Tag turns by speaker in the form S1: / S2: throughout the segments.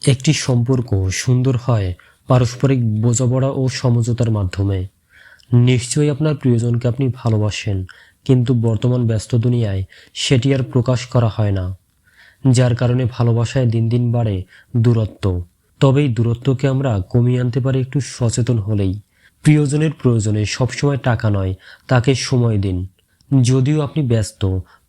S1: একটি সম্পর্ক সুন্দর হয় পারস্পরিক বোঝাপড়া ও সমঝোতার মাধ্যমে। নিশ্চয়ই আপনার প্রিয়জনকে আপনি ভালোবাসেন, কিন্তু বর্তমান ব্যস্ত দুনিয়ায় সেটি আর প্রকাশ করা হয় না, যার কারণে ভালোবাসায় দিন দিন বাড়ে দূরত্ব। তবে এই দূরত্বকে আমরা কমিয়ে আনতে পারি একটু সচেতন হলেই। প্রিয়জনের প্রয়োজনে সবসময় টাকা নয়, তাকে সময় দিন। যদিও আপনি ব্যস্ত,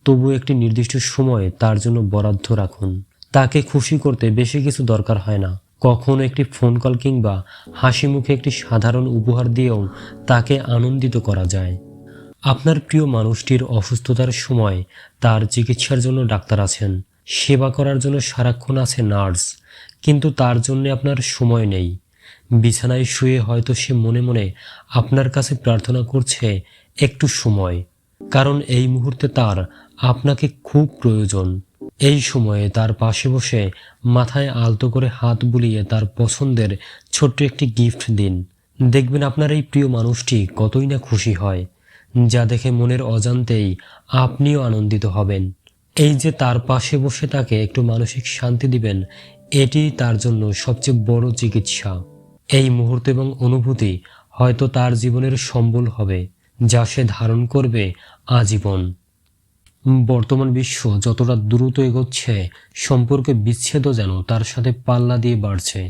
S1: তবু একটি নির্দিষ্ট সময় তার জন্য বরাদ্দ রাখুন। তাকে খুশি করতে বেশি কিছু দরকার হয় না। কখনো একটি ফোন কল কিংবা হাসি মুখে একটি সাধারণ উপহার দিয়েও তাকে আনন্দিত করা যায়। আপনার প্রিয় মানুষটির অসুস্থতার সময় তার চিকিৎসার জন্য ডাক্তার আছেন, সেবা করার জন্য সারাক্ষণ আছে নার্স, কিন্তু তার জন্য আপনার সময় নেই। বিছানায় শুয়ে হয়তো সে মনে মনে আপনার কাছে প্রার্থনা করছে একটু সময়, কারণ এই মুহূর্তে তার আপনাকে খুব প্রয়োজন। এই সময়ে তার পাশে বসে মাথায় আলতো করে হাত বুলিয়ে তার পছন্দের ছোট্ট একটি গিফট দিন। দেখবেন আপনার এই প্রিয় মানুষটি কতই না খুশি হয়, যা দেখে মনের অজান্তেই আপনিও আনন্দিত হবেন। এই যে তার পাশে বসে তাকে একটু মানসিক শান্তি দিবেন, এটি তার জন্য সবচেয়ে বড় চিকিৎসা। এই মুহূর্ত এবং অনুভূতি হয়তো তার জীবনের সম্বল হবে, যা সে ধারণ করবে আজীবন। বর্তমান বিশ্ব যতটা দ্রুত এগোচ্ছে, সম্পর্কে বিচ্ছেদও যেন তার সাথে পাল্লা দিয়ে বাড়ছে।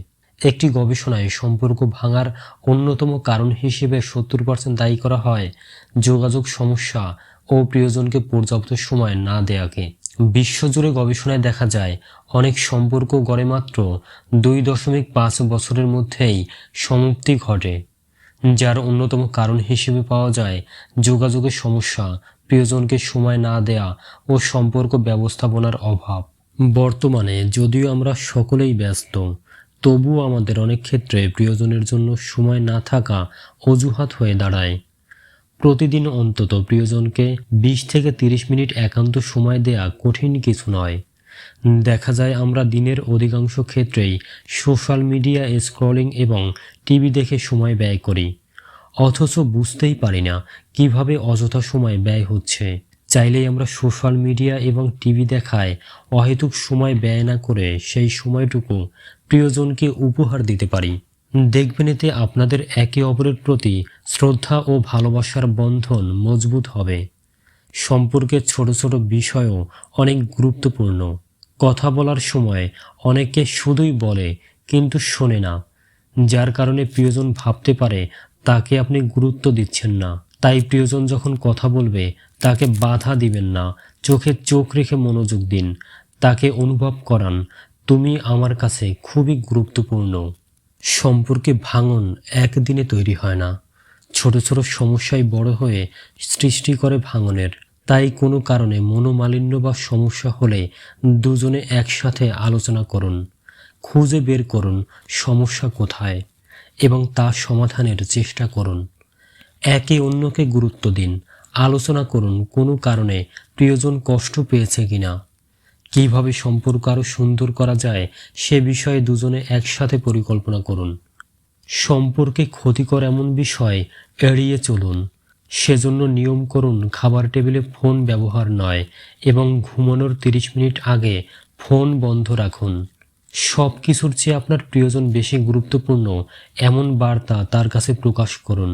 S1: একটি গবেষণায় সম্পর্ক ভাঙার অন্যতম কারণ হিসেবে 70% দায়ী করা হয় যোগাযোগ সমস্যা ও প্রিয়জনকে পর্যাপ্ত সময় না দেয়াকে। বিশ্বজুড়ে গবেষণায় দেখা যায় অনেক সম্পর্ক গড়ে মাত্র 2.5 বছরের মধ্যেই সমাপ্তি ঘটে, যার অন্যতম কারণ হিসেবে পাওয়া যায় যোগাযোগের সমস্যা, প্রিয়জনকে সময় না দেয়া ও সম্পর্ক ব্যবস্থাপনার অভাব। বর্তমানে যদিও আমরা সকলেই ব্যস্ত, তবুও আমাদের অনেক ক্ষেত্রে প্রিয়জনের জন্য সময় না থাকা অজুহাত হয়ে দাঁড়ায়। প্রতিদিন অন্তত প্রিয়জনকে 20 থেকে 30 মিনিট একান্ত সময় দেয়া কঠিন কিছু নয়। দেখা যায় আমরা দিনের অধিকাংশ ক্ষেত্রেই সোশ্যাল মিডিয়া স্ক্রলিং এবং টিভি দেখে সময় ব্যয় করি, অথচ বুঝতেই পারি না কিভাবে অযথা সময় ব্যয় হচ্ছে। চাইলেই আমরা সোশ্যাল মিডিয়া এবং টিভি দেখায় অহেতুক সময় ব্যয় না করে সেই সময়টুকু প্রিয়জনকে উপহার দিতে পারি। দেখবেন এতে আপনাদের একে অপরের প্রতি শ্রদ্ধা ও ভালোবাসার বন্ধন মজবুত হবে। সম্পর্কের ছোট ছোট বিষয়ও অনেক গুরুত্বপূর্ণ। কথা বলার সময় অনেকে শুধুই বলে কিন্তু শোনে না, যার কারণে প্রিয়জন ভাবতে পারে তাকে আপনি গুরুত্ব দিচ্ছেন না। তাই প্রিয়জন যখন কথা বলবে তাকে বাধা দিবেন না, চোখে চোখ রেখে মনোযোগ দিন। তাকে অনুভব করান তুমি আমার কাছে খুবই গুরুত্বপূর্ণ। সম্পর্কে ভাঙন একদিনে তৈরি হয় না, ছোট ছোট সমস্যাই বড় হয়ে সৃষ্টি করে ভাঙনের। তাই কোনো কারণে মনোমালিন্য বা সমস্যা হলে দুজনে একসাথে আলোচনা করুন, খুঁজে বের করুন সমস্যা কোথায় এবং তা সমাধানের চেষ্টা করুন। একে অন্যকে গুরুত্ব দিন, আলোচনা করুন কোনো কারণে প্রিয়জন কষ্ট পেয়েছে কিনা, কিভাবে সম্পর্ক আরও সুন্দর করা যায় সে বিষয়ে দুজনে একসাথে পরিকল্পনা করুন। সম্পর্কে ক্ষতিকর এমন বিষয় এড়িয়ে চলুন। সেজন্য নিয়ম করুন খাবার টেবিলে ফোন ব্যবহার নয় এবং ঘুমানোর 30 মিনিট আগে ফোন বন্ধ রাখুন। সব কিছুর চেয়ে আপনার প্রিয়জন বেশি গুরুত্বপূর্ণ এমন বার্তা তার কাছে প্রকাশ করুন।